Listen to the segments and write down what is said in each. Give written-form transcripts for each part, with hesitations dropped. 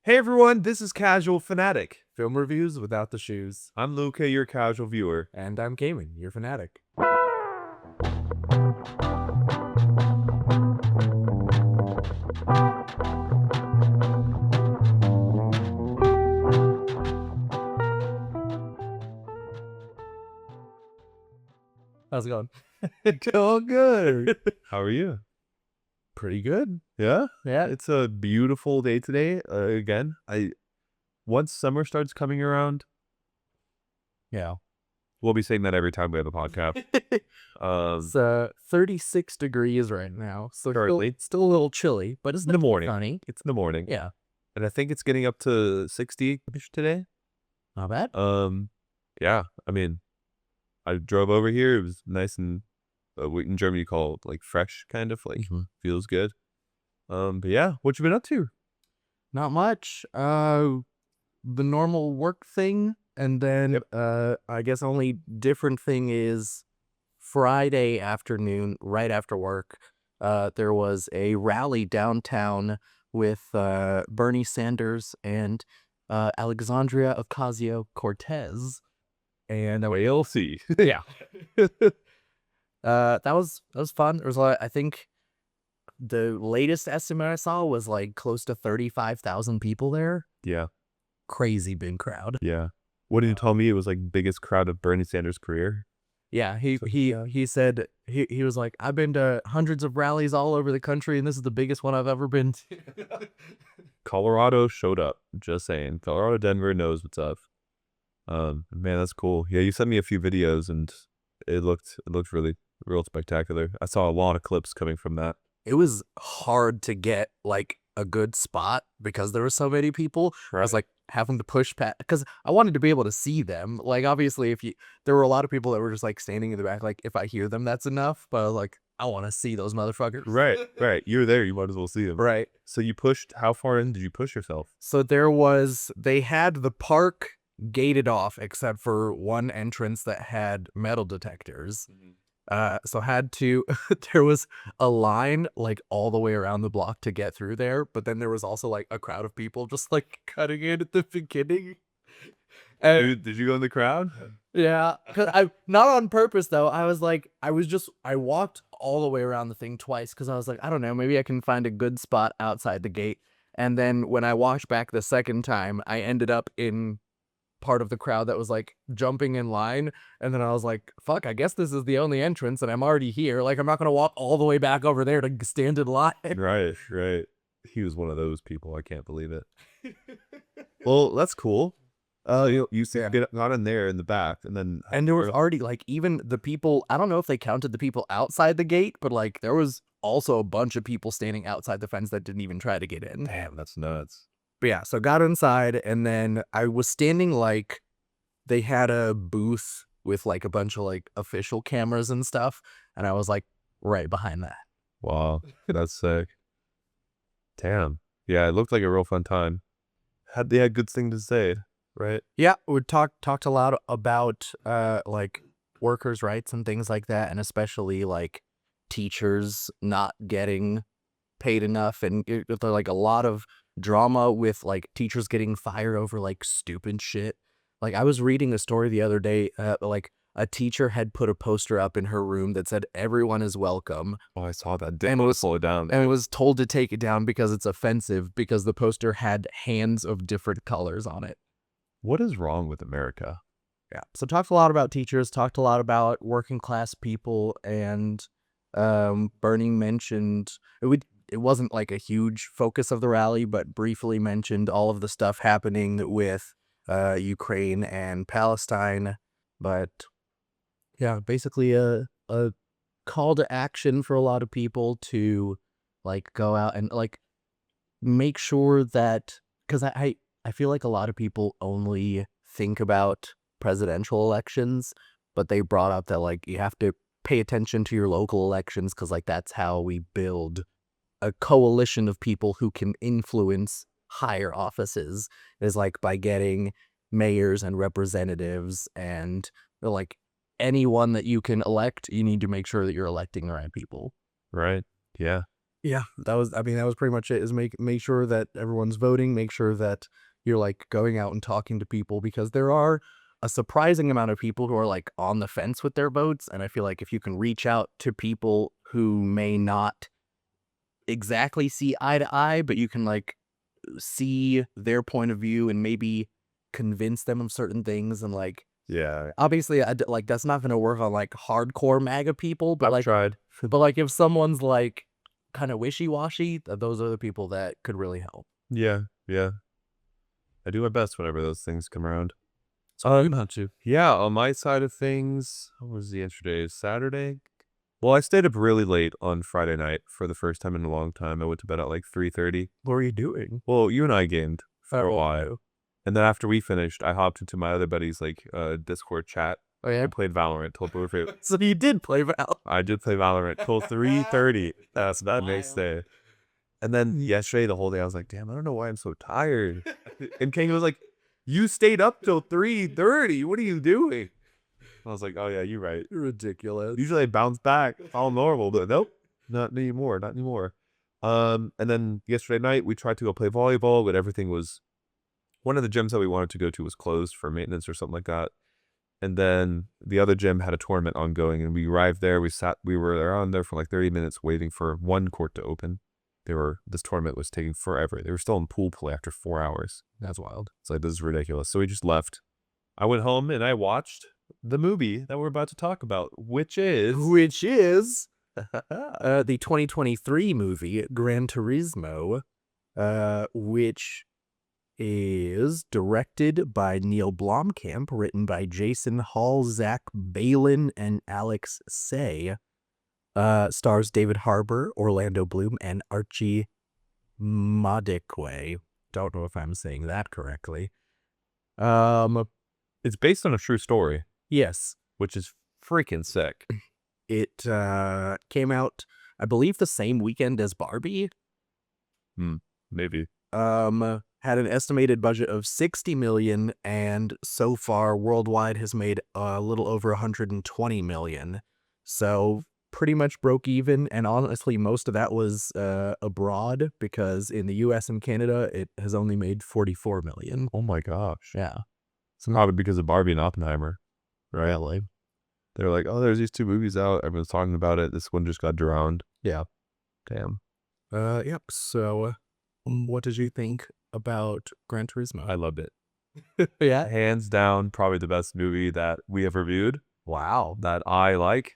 Hey everyone, this is Casual Fanatic. Film reviews without the shoes. I'm Luca, your casual viewer. And I'm Cayman, your fanatic. How's it going? Going good. How are you? Pretty good. Yeah? Yeah. It's a beautiful day today. Again, once summer starts coming around, Yeah. we'll be saying that every time we have a podcast. It's 36 degrees right now. So Currently. still a little chilly, but it's in the morning. sunny. It's in the morning. Yeah. And I think it's getting up to 60-ish today. Not bad. Yeah, I mean, I drove over here. It was nice and what in Germany you call like fresh, kind of like feels good. But yeah, what you been up to? Not much. The normal work thing, and then I guess only different thing is Friday afternoon, right after work, there was a rally downtown with Bernie Sanders and Alexandria Ocasio-Cortez, and We'll see. yeah, that was fun. There was I think the latest estimate I saw was like close to 35,000 people there. Yeah. Crazy big crowd. Yeah. What did you tell me? It was like biggest crowd of Bernie Sanders' career. Yeah, he said he was like, I've been to hundreds of rallies all over the country, and this is the biggest one I've ever been to. Colorado showed up. Just saying. Colorado, Denver knows what's up. Man, that's cool. Yeah, you sent me a few videos and it looked really real spectacular. I saw a lot of clips coming from that. It was hard to get like a good spot because there were so many people. I was like having to push past because I wanted to be able to see them. Like obviously, there were a lot of people that were just like standing in the back. Like if I hear them, that's enough. But I was like, I want to see those motherfuckers. Right. You're there. You might as well see them. Right. So you pushed. How far in did you push yourself? So they had the park gated off except for one entrance that had metal detectors. So there was a line like all the way around the block to get through there, but then there was also like a crowd of people just like cutting in at the beginning. And did you go in the crowd? Yeah, cause I not on purpose though. I walked all the way around the thing twice because I was like, I don't know, maybe I can find a good spot outside the gate. And then when I walked back the second time, I ended up in part of the crowd that was like jumping in line, and then I was like, fuck, I guess this is the only entrance and I'm already here. Like I'm not gonna walk all the way back over there to stand in line. Right. He was one of those people. I can't believe it. Well, that's cool. You got in there in the back, and there was already like even the people, I don't know if they counted the people outside the gate, but like there was also a bunch of people standing outside the fence that didn't even try to get in. Damn, that's nuts. But yeah, so got inside, and then I was standing like they had a booth with like a bunch of like official cameras and stuff, and I was like right behind that. Wow, that's sick. Damn. Yeah, it looked like a real fun time. They had good things to say, right? Yeah, we talked a lot about like workers' rights and things like that, and especially like teachers not getting paid enough, and there's like a lot of drama with like teachers getting fired over like stupid shit. Like I was reading a story the other day, like a teacher had put a poster up in her room that said everyone is welcome. Oh, I saw that. Damn, slow it down. And it was told to take it down because it's offensive because the poster had hands of different colors on it. What is wrong with America? Yeah. So talked a lot about teachers, talked a lot about working class people, and Bernie mentioned it wasn't like a huge focus of the rally, but briefly mentioned all of the stuff happening with Ukraine and Palestine. But yeah, basically a call to action for a lot of people to like go out and like make sure that, because I feel like a lot of people only think about presidential elections, but they brought up that like you have to pay attention to your local elections because like that's how we build a coalition of people who can influence higher offices, is like by getting mayors and representatives and like anyone that you can elect, you need to make sure that you're electing the right people. Right. Yeah. Yeah, that was pretty much it, is make sure that everyone's voting, make sure that you're, like, going out and talking to people, because there are a surprising amount of people who are, like, on the fence with their votes, and I feel like if you can reach out to people who may not exactly see eye to eye, but you can, like, see their point of view and maybe convince them of certain things, and, like, Yeah, obviously, like, that's not gonna work on, like, hardcore MAGA people, but, I've like, tried. if someone's, like, kinda wishy-washy, those are the people that could really help. Yeah, yeah. I do my best whenever those things come around. So how about you? Yeah, on my side of things, what was the yesterday? Saturday? Well, I stayed up really late on Friday night for the first time in a long time. I went to bed at like 3:30. What were you doing? Well, you and I gamed for a Oh, while. And then after we finished, I hopped into my other buddy's like Discord chat oh, yeah? and played Valorant till So you did play Val. I did play Valorant till 3:30. That's that next Wild. day. And then yesterday, the whole day, I was like, damn, I don't know why I'm so tired. And King was like, you stayed up till 3:30. What are you doing? I was like, oh yeah, you're right. Ridiculous. Usually I bounce back all normal, but nope, not anymore, not anymore. And then yesterday night we tried to go play volleyball, but everything was one of the gyms that we wanted to go to was closed for maintenance or something like that. And then the other gym had a tournament ongoing, and we arrived there. We were around there for like 30 minutes waiting for one court to open. This tournament was taking forever. They were still in pool play after 4 hours. That's wild. It's like, this is ridiculous. So we just left. I went home and I watched the movie that we're about to talk about, which is The 2023 movie Gran Turismo, which is directed by Neil Blomkamp, written by Jason Hall, Zach Balin, and Alex Say. Stars David Harbour, Orlando Bloom, and Archie Madekwe. Don't know if I'm saying that correctly. it's based on a true story, Yes, which is freaking sick. it came out, I believe, the same weekend as Barbie. Maybe. Had an estimated budget of 60 million, and so far worldwide has made a little over 120 million. So pretty much broke even, and honestly most of that was abroad, because in the US and Canada it has only made 44 million. Oh my gosh. Yeah. Probably because of Barbie and Oppenheimer, right? Really? They're like, oh, there's these two movies out. Everyone's talking about it. This one just got drowned. Yeah. Damn. Yep. So what did you think about Gran Turismo? I loved it. Yeah. Hands down, probably the best movie that we have reviewed Wow. that I like.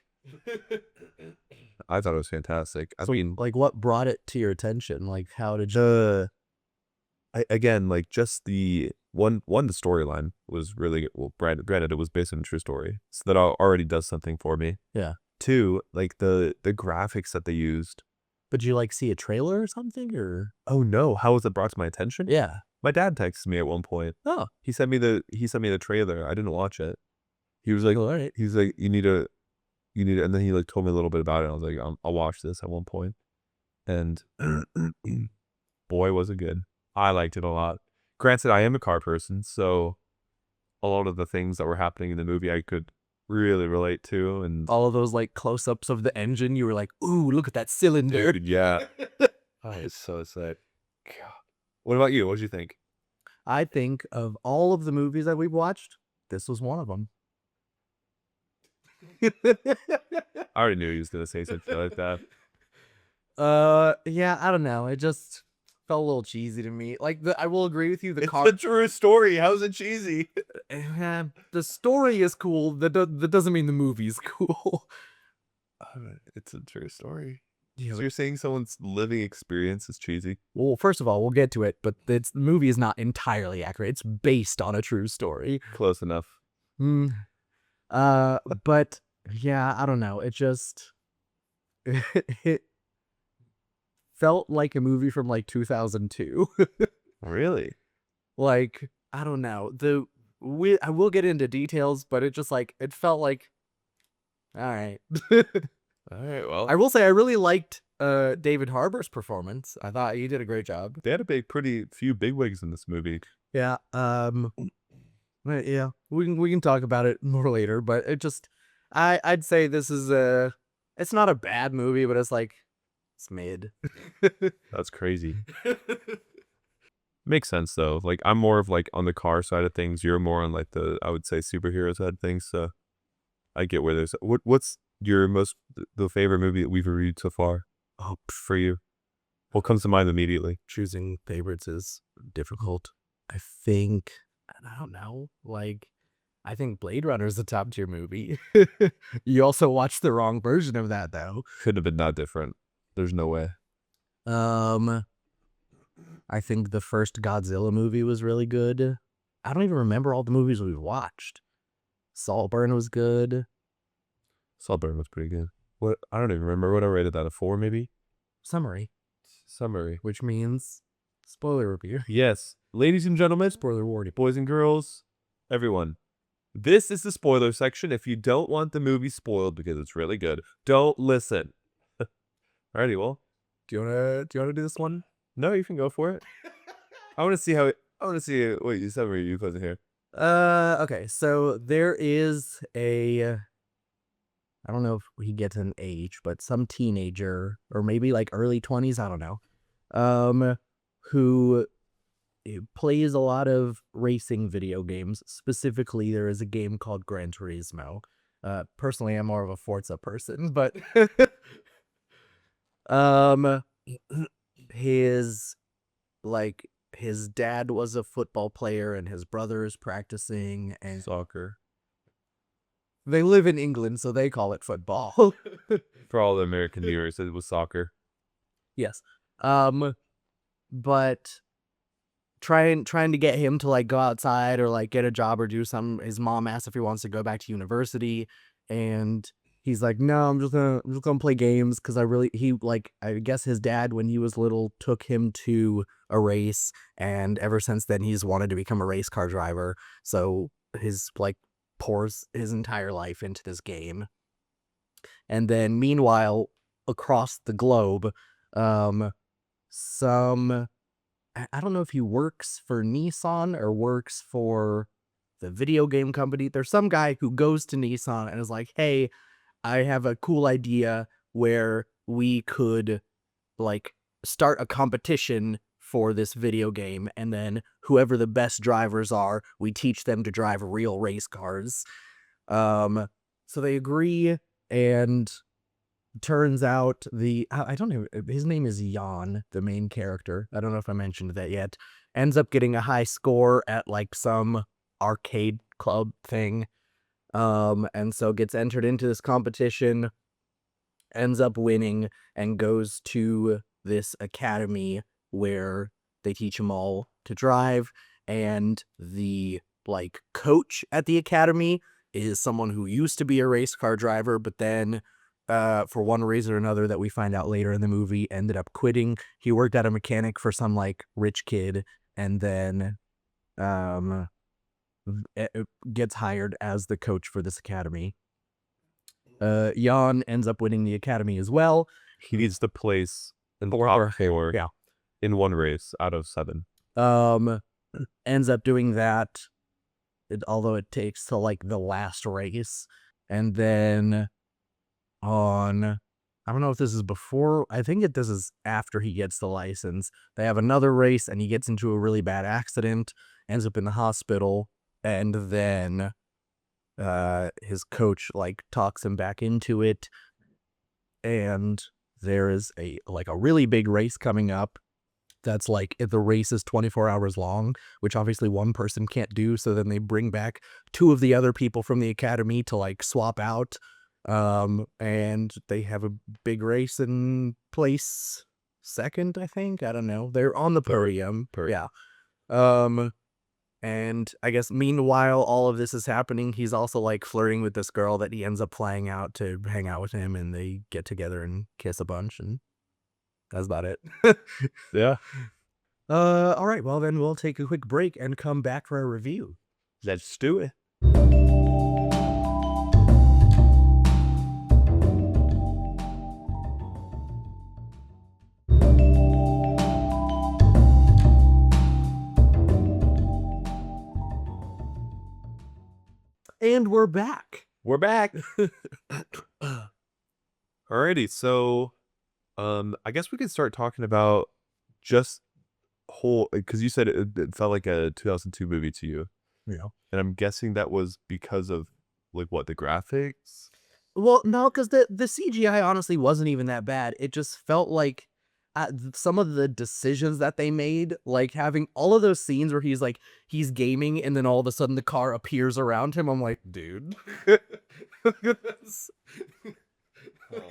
I thought it was fantastic. I mean, Like, what brought it to your attention? Like, how did you... again, like just the the storyline was really well. Granted, it was based on a true story, so that already does something for me. Yeah. Two, like the graphics that they used. But you, like, see a trailer or something, or... Oh no, how was it brought to my attention? Yeah. My dad texted me at one point. Oh. He sent me the trailer. I didn't watch it. He was like, All right. he's like, you need to, and then he like told me a little bit about it. I was like, I'll watch this at one point, and boy, was it good. I liked it a lot. Granted, I am a car person, so a lot of the things that were happening in the movie I could really relate to, and All of those, like, close-ups of the engine, you were like, ooh, look at that cylinder. dude, yeah, it's so sick. God. What about you? What did you think? I think of all of the movies that we've watched, this was one of them. I already knew he was gonna say something like that. Yeah, I don't know. It just felt a little cheesy to me. Like, I will agree with you. The It's car, a true story. How's it cheesy? the story is cool. That doesn't mean the movie's cool. It's a true story. Yeah, So you're saying someone's living experience is cheesy? well, first of all, we'll get to it, but the movie is not entirely accurate. It's based on a true story. Close enough. But yeah, I don't know. It just it felt like a movie from like 2002. Really? Like, I don't know. I will get into details, but it just like it felt like, all right. All right. Well, I will say I really liked David Harbour's performance. I thought he did a great job. they had a pretty few bigwigs in this movie. Yeah. But yeah, we can talk about it more later, but it just I'd say this is it's not a bad movie, but it's It's mid. That's crazy. Makes sense though. Like I'm more of like on the car side of things. You're more on like the, I would say, superhero side of things. So I get where there's what's your the favorite movie that we've reviewed so far? Oh, for you. What comes to mind immediately? Choosing favorites is difficult. I don't know. Like, I think Blade Runner is a top tier movie. You also watched the wrong version of that though. Couldn't have been that different. There's no way. I think the first Godzilla movie was really good. I don't even remember all the movies we've watched. Saltburn was good. Saltburn was pretty good. What, I don't even remember what I rated that, a 4 maybe? Summary, Summary. which means spoiler review. Yes. Ladies and gentlemen, Spoiler warning. boys and girls, everyone. This is the spoiler section. If you don't want the movie spoiled because it's really good, don't listen. Alrighty, well. Do you wanna do this one? No, you can go for it. I want to see what you summary you put in here. Okay, so there is I don't know if he gets an age, but some teenager or maybe like early 20s, I don't know. Who plays a lot of racing video games. Specifically, there is a game called Gran Turismo. Personally, I'm more of a Forza person, but um his his dad was a football player and his brother is practicing, and Soccer. they live in England, so they call it football. For all the American viewers, it was soccer. Yes. But trying to get him to like go outside or like get a job or do something. His mom asks if he wants to go back to university, and he's like, "No, I'm just gonna play games because I guess his dad when he was little took him to a race, and ever since then he's wanted to become a race car driver. So his pours his entire life into this game." And then meanwhile, across the globe, some I don't know if he works for Nissan or works for the video game company. There's some guy who goes to Nissan and is like, "Hey, I have a cool idea where we could like start a competition for this video game, and then whoever the best drivers are, we teach them to drive real race cars." So they agree, and turns out I don't know, his name is Jan, the main character. I don't know if I mentioned that yet. Ends up getting a high score at like some arcade club thing. And so gets entered into this competition, ends up winning, and goes to this academy where they teach him all to drive. And the coach at the academy is someone who used to be a race car driver, but then for one reason or another that we find out later in the movie, ended up quitting. He worked at a mechanic for some rich kid, and then gets hired as the coach for this academy. Jan ends up winning the academy as well. He needs to place in the top 4 Yeah. in one race out of 7. Ends up doing that, although it takes to the last race. And then I don't know if this is before, I think this is after he gets the license. They have another race and he gets into a really bad accident, ends up in the hospital, and then his coach talks him back into it. And there is a really big race coming up that's the race is 24 hours long, which obviously one person can't do. So then they bring back 2 of the other people from the academy to swap out. And they have a big race and place second, I think. I don't know. They're on the podium. Yeah. And I guess meanwhile all of this is happening, he's also flirting with this girl that he ends up flying out to hang out with him, and they get together and kiss a bunch, and that's about it. Yeah. All right. Well, then we'll take a quick break and come back for a review. Let's do it. And we're back. We're back. Alrighty, so I guess we could start talking about just whole because you said it felt like a 2002 movie to you, Yeah. and I'm guessing that was because of like what the graphics. Well, no, because the CGI honestly wasn't even that bad. It just felt like some of the decisions that they made, like having all of those scenes where he's gaming and then all of a sudden the car appears around him. I'm like, dude,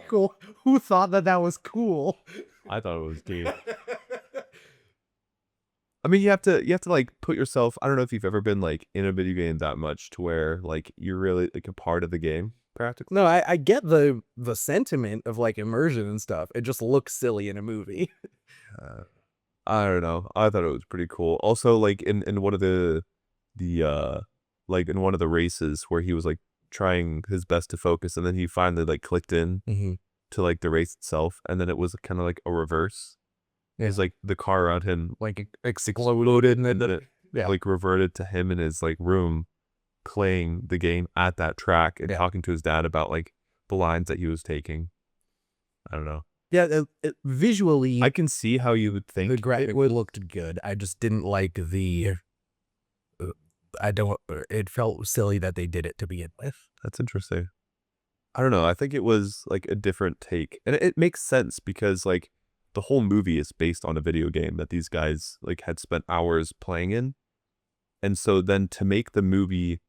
cool. Who thought that that was cool? I thought it was deep. I mean, you have to like put yourself. I don't know if you've ever been like in a video game that much to where like you're really like a part of the game practically. No, I get the sentiment of like immersion and stuff. It just looks silly in a movie. Uh, I don't know. I thought it was pretty cool. Also, like in one of the like in one of the races where he was like trying his best to focus, and then he finally like clicked in Mm-hmm. to like the race itself, and then it was kind of like a reverse. Yeah. It's like the car around him Like exploded and and then it yeah. like reverted to him in his like room playing the game at that track and Yeah. talking to his dad about like the lines that he was taking. I don't know. Yeah, visually, I can see how you would think the graphic looked good. I just didn't like the. I don't. It felt silly that they did it to begin with. that's interesting. I don't know. I think it was like a different take. And it makes sense because like the whole movie is based on a video game that these guys like had spent hours playing in. And so then to make the movie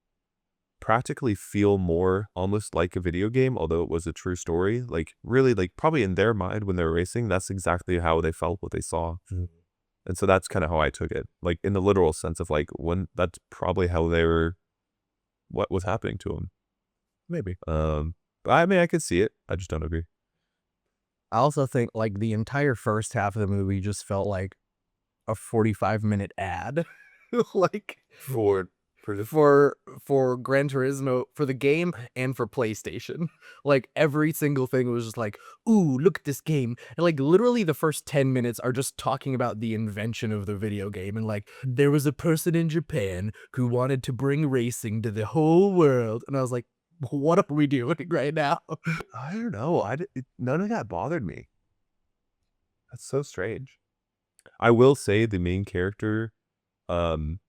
practically feel more almost like a video game, although it was a true story, like really like probably in their mind when they were racing, that's exactly how they felt what they saw. Mhm. And so that's kind of how I took it. Like in the literal sense of like when that's probably how they were what was happening to them. Maybe. But I mean I could see it. I just don't agree. I also think like the entire first half of the movie just felt like a 45-minute ad, like For for Gran Turismo, for the game and for PlayStation. Like every single thing was just like, ooh, look at this game. And like literally the first 10 minutes are just talking about the invention of the video game. And like there was a person in Japan who wanted to bring racing to the whole world. And I was like, what are we doing right now? I don't know. None of that bothered me. That's so strange. I will say the main character um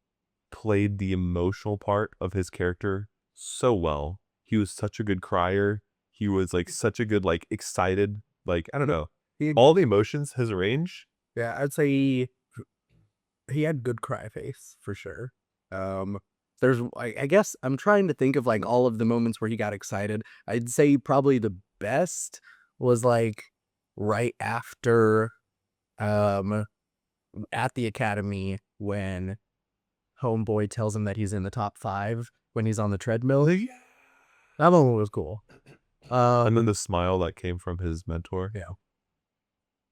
played the emotional part of his character so well. He was such a good crier. He was like such a good like excited, like I don't know. He, All the emotions his range. yeah, I'd say he had good cry face for sure. There's I guess I'm trying to think of like all of the moments where he got excited. I'd say probably the best was like right after um at the academy when homeboy tells him that he's in the top 5 when he's on the treadmill. That moment was cool. And then the smile that came from his mentor. Yeah.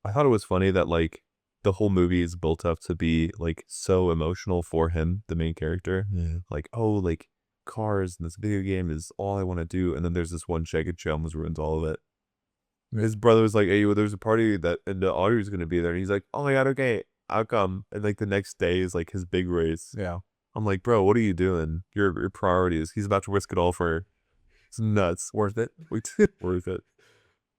I thought it was funny that like the whole movie is built up to be like so emotional for him, the main character. Yeah. Like, oh, like cars and this video game is all I want to do. And then there's this one Jagged Chums ruins all of it. His brother was like, hey, well, there's a party that and the Audrey's gonna be there. And he's like, oh my god, okay, I'll come. And like the next day is like his big race. Yeah. I'm like, bro, what are you doing? Your priorities. He's about to risk it all for her. It's nuts. Worth it. Worth it.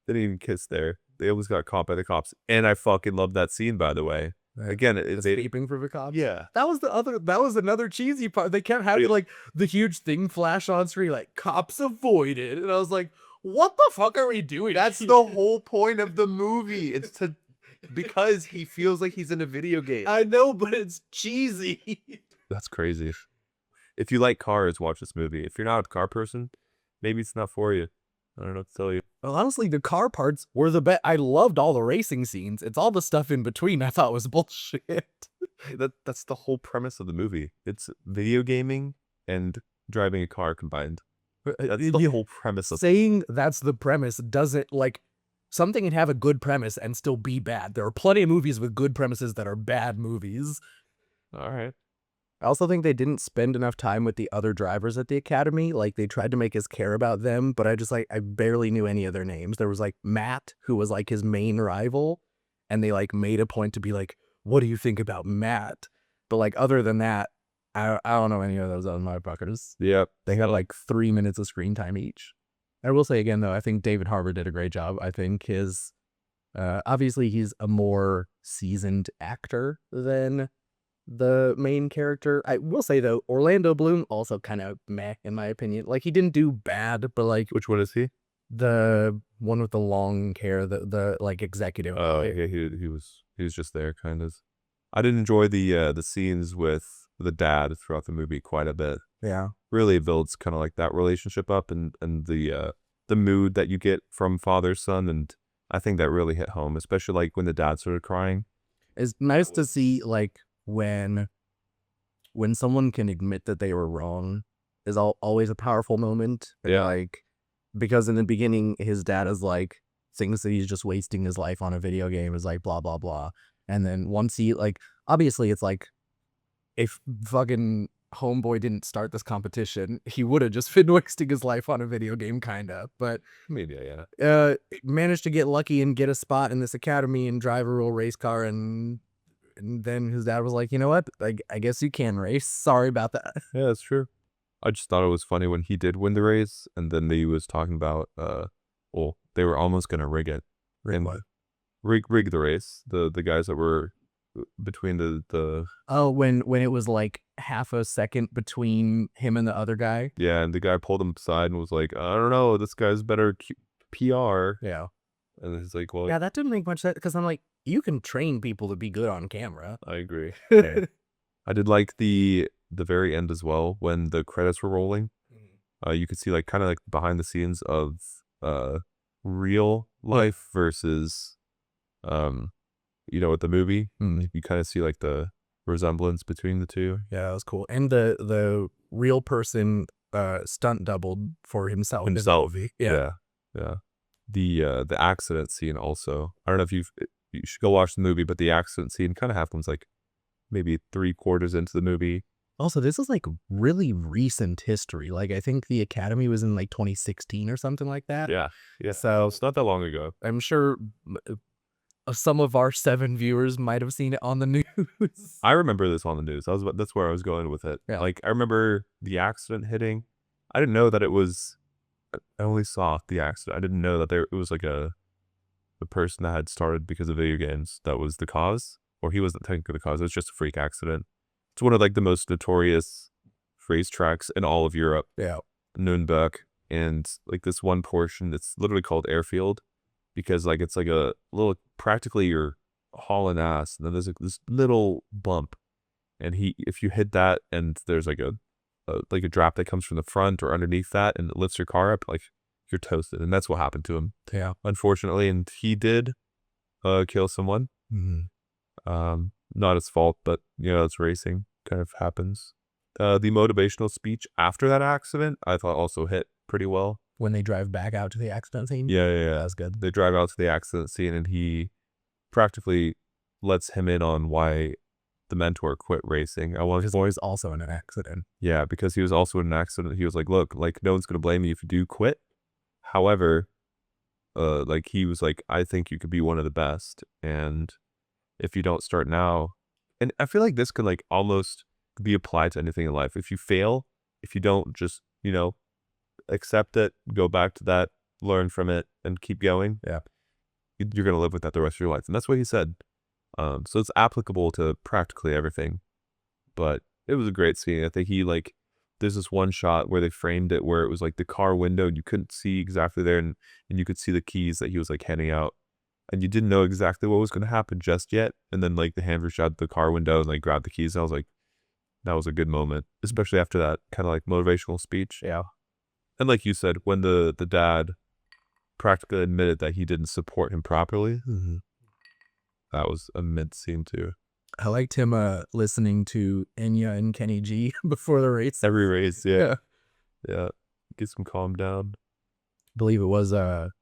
They didn't even kiss there. They almost got caught by the cops. And I fucking love that scene, by the way. Again, Escaping from the cops. yeah. That was another cheesy part. They kept having like the huge thing flash on screen, like cops avoided. And I was like, what the fuck are we doing? That's the whole point of the movie. It's to because he feels like he's in a video game. I know, but it's cheesy. That's crazy. If you like cars, watch this movie. If you're not a car person, maybe it's not for you. I don't know what to tell you. Well, honestly, the car parts were the best. I loved all the racing scenes. It's all the stuff in between I thought was bullshit. That's the whole premise of the movie. It's video gaming and driving a car combined. That's the whole premise of Saying that's the premise doesn't like something can have a good premise and still be bad. There are plenty of movies with good premises that are bad movies. All right. I also think they didn't spend enough time with the other drivers at the academy. Like they tried to make us care about them, but I barely knew any of their names. There was like Matt, who was like his main rival, and they like made a point to be like, what do you think about Matt? But like other than that, I don't know any of those other motherfuckers. Yep. They got like 3 minutes of screen time each. I will say again though, I think David Harbour did a great job. I think his Obviously, he's a more seasoned actor than the main character. I will say though, Orlando Bloom also kind of meh in my opinion. Like he didn't do bad, but like Which one is he? the one with the long hair, the like executive. Oh, yeah, he was just there, kind of. I did enjoy the scenes with the dad throughout the movie quite a bit. Yeah. Really builds kind of like that relationship up, and the mood that you get from father son, and I think that really hit home, especially like when the dad started crying. It's nice to see like when someone can admit that they were wrong is always a powerful moment. And Yeah. like because in the beginning his dad is like thinks that he's just wasting his life on a video game, is like blah blah blah. And then once he like obviously it's like if fucking homeboy didn't start this competition, he would have just been wasting his life on a video game kinda. But I mean, yeah. managed to get lucky and get a spot in this academy and drive a real race car, and then his dad was like, "You know what? I guess you can race. Sorry about that." Yeah, that's true. I just thought it was funny when he did win the race, and then they was talking about, well, they were almost gonna rig it. Rig And what? rig the race. The guys that were between the Oh, when it was like half a second between him and the other guy? yeah, and the guy pulled him aside and was like, "I don't know, this guy's better PR." Yeah. And he's like, "Well, Yeah, that didn't make much sense because I'm like, you can train people to be good on camera. I agree." Yeah. I did like the very end as well when the credits were rolling. You could see like kind of like behind the scenes of real life versus um with the movie. Mm. You kind of see like the resemblance between the two. Yeah, that was cool. And the real person stunt doubled for himself in the Himself. movie. Yeah. Yeah. The accident scene also. I don't know if you should go watch the movie, but the accident scene kind of happens like maybe 3/4 into the movie. Also, this is like really recent history. Like I think the Academy was in like 2016 or something like that. Yeah. So It's not that long ago. I'm sure some of our 7 viewers might have seen it on the news. I remember this on the news. That's where I was going with it. Yeah. Like I remember the accident hitting. I didn't know that it was. I only saw the accident. I didn't know that it was like the person that had started because of video games that was the cause, or he wasn't technically the cause. It was just a freak accident. It's one of like the most notorious racetracks in all of Europe, Yeah. Nürnberg, and like this one portion, it's literally called Airfield because like it's like a little practically you're hauling ass, and then there's like this little bump, and if you hit that and there's like a drop that comes from the front or underneath that and it lifts your car up, like you're toasted, and that's what happened to him, Yeah. unfortunately, and he did kill someone. Mhm. Not his fault, but it's racing, kind of happens. The motivational speech after that accident, I thought also hit pretty well. When they drive back out to the accident scene. Yeah. That's good. They drive out to the accident scene, and he practically lets him in on why the mentor quit racing. His boy's also in an accident. Yeah, because he was also in an accident. He was like, "Look, like no one's gonna blame you if you do quit." However, like he was like, "I think you could be one of the best, and if you don't start now," and I feel like this could like almost be applied to anything in life. If you fail, if you don't just accept it, go back to that, learn from it, and keep going. Yeah. You're gonna live with that the rest of your life, and that's what he said. So it's applicable to practically everything. But it was a great scene. I think there's this one shot where they framed it where it was like the car window and you couldn't see exactly there, and you could see the keys that he was like handing out, and you didn't know exactly what was going to happen just yet. And then like the hand reached out the car window and like grabbed the keys, and I was like, that was a good moment, especially after that kind of like motivational speech. Yeah. And like you said, when the dad practically admitted that he didn't support him properly, that was a mid scene too. I liked him listening to Enya and Kenny G before the race. Every race, yeah. Yeah. Yeah. Gets him calmed down. I believe it was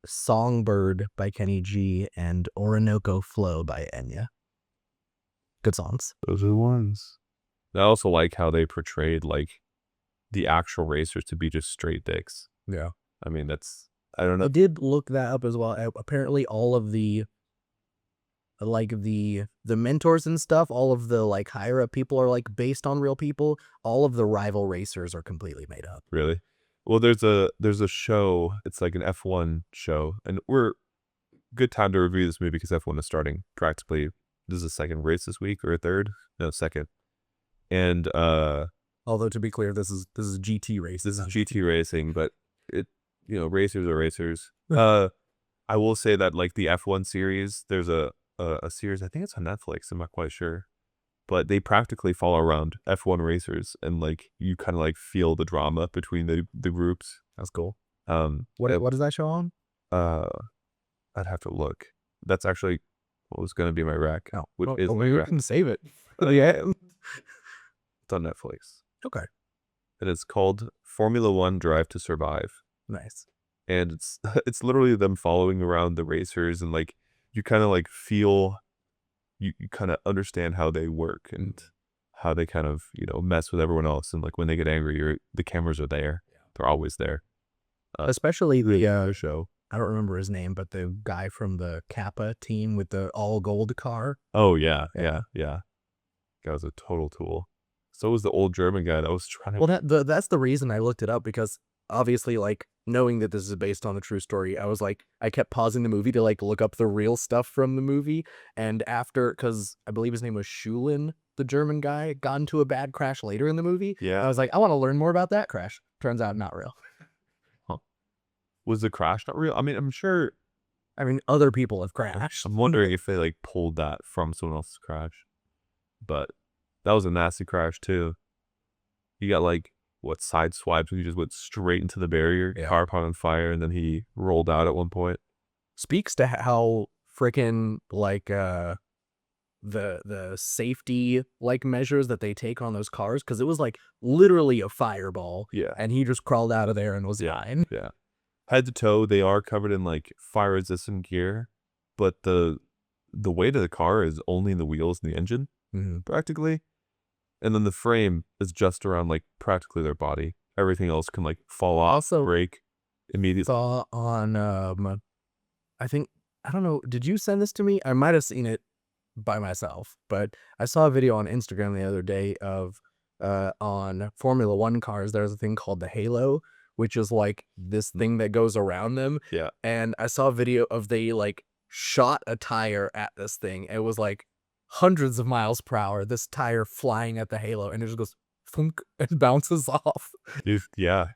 Songbird by Kenny G and Orinoco Flow by Enya. Good songs. Those are the ones. I also like how they portrayed like the actual racers to be just straight dicks. Yeah. I mean, I don't know. I did look that up as well. Apparently all of the mentors and stuff, all of the like higher up people are like based on real people. All of the rival racers are completely made up. Really? Well, there's a show. It's like an F1 show, and good time to review this movie because F1 is starting practically. This is the second race this week or a third? No, second. And Although to be clear, this is GT racing. this is GT racing, but it racers are racers. I will say that like the F1 series, there's a series, I think it's on Netflix, I'm not quite sure. But they practically follow around F1 racers and like you kind of like feel the drama between the groups. That's cool. It- What does that show on? I'd have to look. That's actually what was going to be my rec. Oh, Which well, is maybe we can save it. yeah, it's on Netflix. Okay, And it's called Formula One Drive to Survive. nice. And it's it's literally them following around the racers and like you kind of like feel you kind of understand how they work and how they kind of mess with everyone else, and like when they get angry the cameras are there. They're always there. Especially the Show. I don't remember his name, but the guy from the Kappa team with the all gold car. Oh yeah. Yeah. That was a total tool. So was the old German guy that was trying to. Well, that's the reason I looked it up, because obviously, like, knowing that this is based on the true story, I was like, I kept pausing the movie to like look up the real stuff from the movie, and after, because I believe his name was Schulin, the German guy, got into a bad crash later in the movie. Yeah. I was like, I want to learn more about that crash. Turns out not real. Was the crash not real? I mean, I'm sure. I mean, other people have crashed. I'm wondering if they like pulled that from someone else's crash, but that was a nasty crash too. You got like what side swipes when you just went straight into the barrier, Yeah. car caught on fire, and then he rolled out at one point. Speaks to how freaking like the safety like measures that they take on those cars, because it was like literally a fireball. Yeah. And he just crawled out of there and was fine. Yeah. Head to toe, they are covered in like fire resistant gear, but the weight of the car is only in the wheels and the engine, practically. And then the frame is just around like practically their body. Everything else can like fall off, Also, break immediately. saw on I think, I don't know, did you send this to me? I might have seen it by myself, but I saw a video on Instagram the other day of on Formula One cars, there's a thing called the halo, which is like this thing that goes around them. Yeah. And I saw a video of they like shot a tire at this thing. It was like hundreds of miles per hour, this tire flying at the halo, and it just goes thunk and bounces off. Yeah.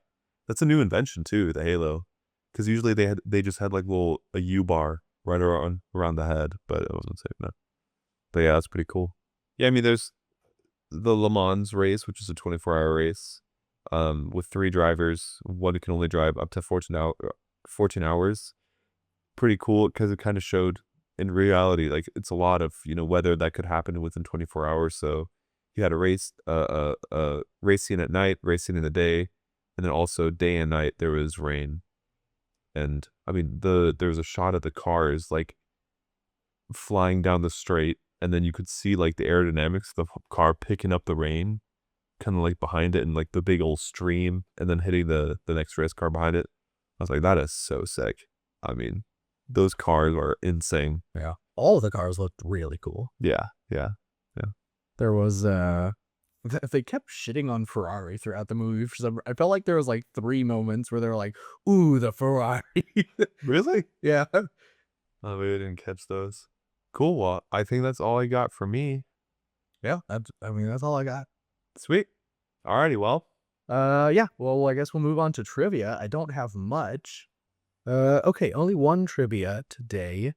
That's a new invention too, the halo. Because usually they just had like a U bar right around the head, but it wasn't safe enough. But yeah, that's pretty cool. Yeah, I mean there's the Le Mans race, which is a 24-hour race. With 3 drivers, one can only drive up to 14 hours. Pretty cool because it kind of showed in reality, like it's a lot of weather that could happen within 24 hours. So you had a race, racing at night, racing in the day, and then also day and night there was rain. And I mean there was a shot of the cars like flying down the straight, and then you could see like the aerodynamics of the car picking up the rain kind of like behind it and like the big old stream, and then hitting the next race car behind it. I was like, that is so sick. I mean, those cars are insane. Yeah. All of the cars looked really cool. Yeah. There was they kept shitting on Ferrari throughout the movie for some. I felt like there was like 3 moments where they were like, "Ooh, the Ferrari." Really? Yeah. Oh, maybe I didn't catch those. Cool. Well, I think that's all I got for me. Yeah. I mean, that's all I got. Sweet. Alrighty. Well, Yeah. Well, I guess we'll move on to trivia. I don't have much. Okay, only one trivia today.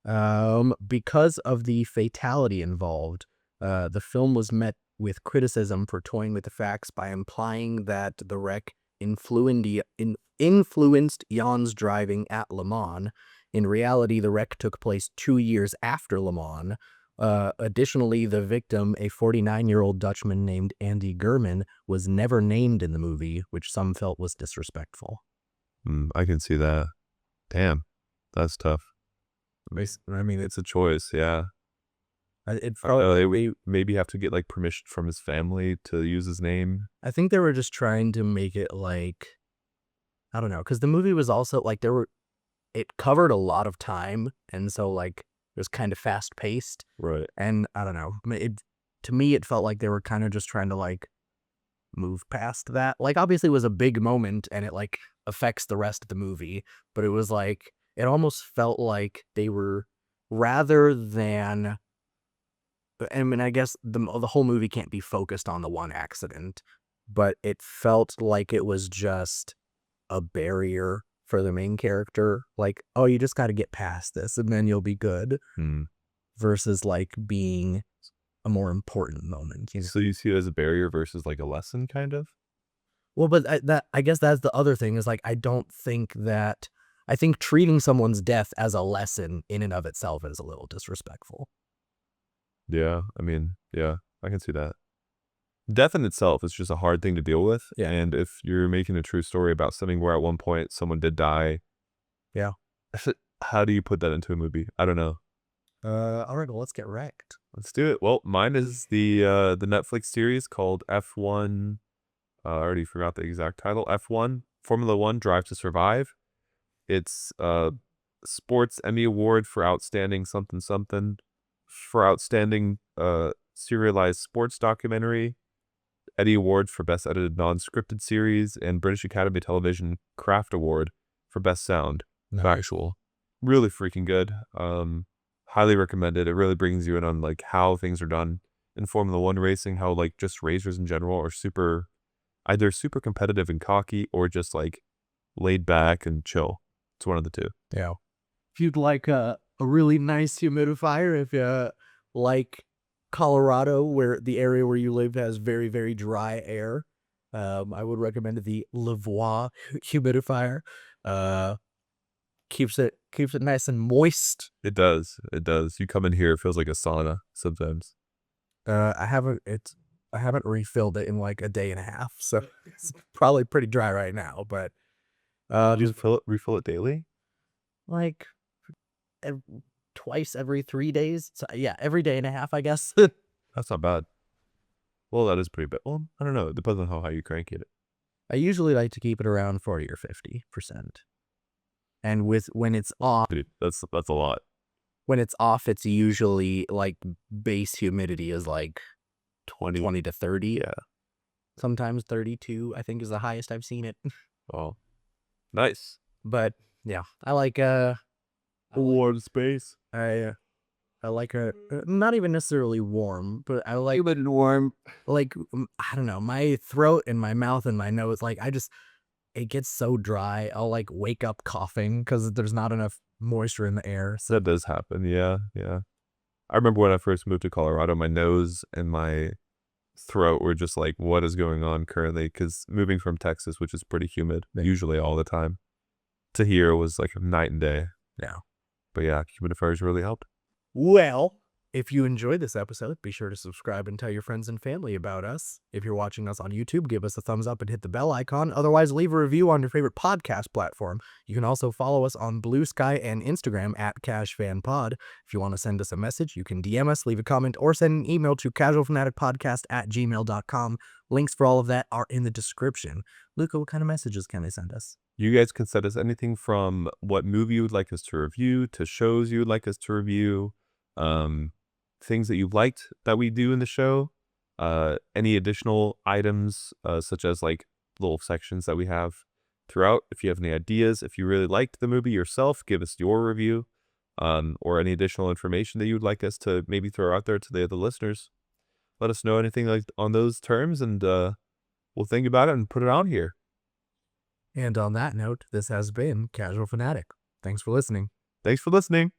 Because of the fatality involved, the film was met with criticism for toying with the facts by implying that the wreck influenced Jan's driving at Le Mans. In reality, the wreck took place 2 years after Le Mans. Additionally, the victim, a 49-year-old Dutchman named Andy Gurman, was never named in the movie, which some felt was disrespectful. I can see that. Damn, that's tough. I mean, It's a choice. Yeah. it They probably. maybe have to get like permission from his family to use his name. I think they were just trying to make it like, I don't know, because the movie was also like it covered a lot of time, and so like it was kind of fast paced, Right. and I don't know. To me, it felt like they were kind of just trying to like move past that. Like obviously, it was a big moment, and it like affects the rest of the movie, but it was like it almost felt like they were, rather than, I mean, I guess the whole movie can't be focused on the one accident, but it felt like it was just a barrier for the main character. Like, oh, you just got to get past this and then you'll be good, Hmm. versus like being a more important moment. So you see it as a barrier versus like a lesson, kind of? Well, but I guess that's the other thing is like I think treating someone's death as a lesson in and of itself is a little disrespectful. Yeah, I mean, yeah, I can see that. Death in itself is just a hard thing to deal with, Yeah. and if you're making a true story about something where at one point someone did die, Yeah. how do you put that into a movie? I don't know. All right, well, let's get wrecked. Let's do it. Well, mine is the Netflix series called F1. I already forgot the exact title. F1 Formula One Drive to Survive. It's sports Emmy Award for outstanding something something, for outstanding serialized sports documentary, Eddie Award for best edited non-scripted series, and British Academy Television Craft Award for best sound. Factual. Really freaking good. Highly recommended. It really brings you in on like how things are done in Formula One racing, how like just racers in general are either super competitive and cocky or just like laid back and chill. It's one of the two. Yeah. If you'd like a really nice humidifier, if you like Colorado, where the area where you live has very, very dry air, I would recommend the Lavoie humidifier. Keeps it nice and moist. It does. It does. You come in here, it feels like a sauna sometimes. I haven't refilled it in like a day and a half, so it's probably pretty dry right now. But You just refill it daily? like ev- twice every 3 days. So yeah, every day and a half, I guess. That's not bad. Well, that is pretty bad. Well, I don't know. It depends on how high you crank it. I usually like to keep it around 40 or 50%. And when it's off, Dude, that's a lot. it's usually like base humidity is like 20 to 30. Yeah. Sometimes 32, I think, is the highest I've seen it. Oh, nice. But yeah, I like Warm space. I like not even necessarily warm, but I like Humid and warm. like I don't know, my throat and my mouth and my nose, like it gets so dry. I'll like wake up coughing because there's not enough moisture in the air. So That does happen. Yeah, yeah. I remember when I first moved to Colorado, my nose and my throat were just like, what is going on currently? Because moving from Texas, which is pretty humid, Yeah. usually all the time, to here was like a night and day. yeah. But yeah, humidifiers really helped. Well, if you enjoyed this episode, be sure to subscribe and tell your friends and family about us. If you're watching us on YouTube, give us a thumbs up and hit the bell icon. Otherwise, leave a review on your favorite podcast platform. You can also follow us on Bluesky and Instagram at CashFanPod. If you want to send us a message, you can DM us, leave a comment, or send an email to casualfanaticpodcast@gmail.com. Links for all of that are in the description. Luca, what kind of messages can they send us? You guys can send us anything from what movie you would like us to review to shows you would like us to review, things that you liked that we do in the show, any additional items, such as like little sections that we have throughout. If you have any ideas, if you really liked the movie yourself, give us your review, or any additional information that you would like us to maybe throw out there to the other listeners. Let us know anything like on those terms, and we'll think about it and put it on here. And on that note, this has been Casual Fanatic. Thanks for listening. Thanks for listening.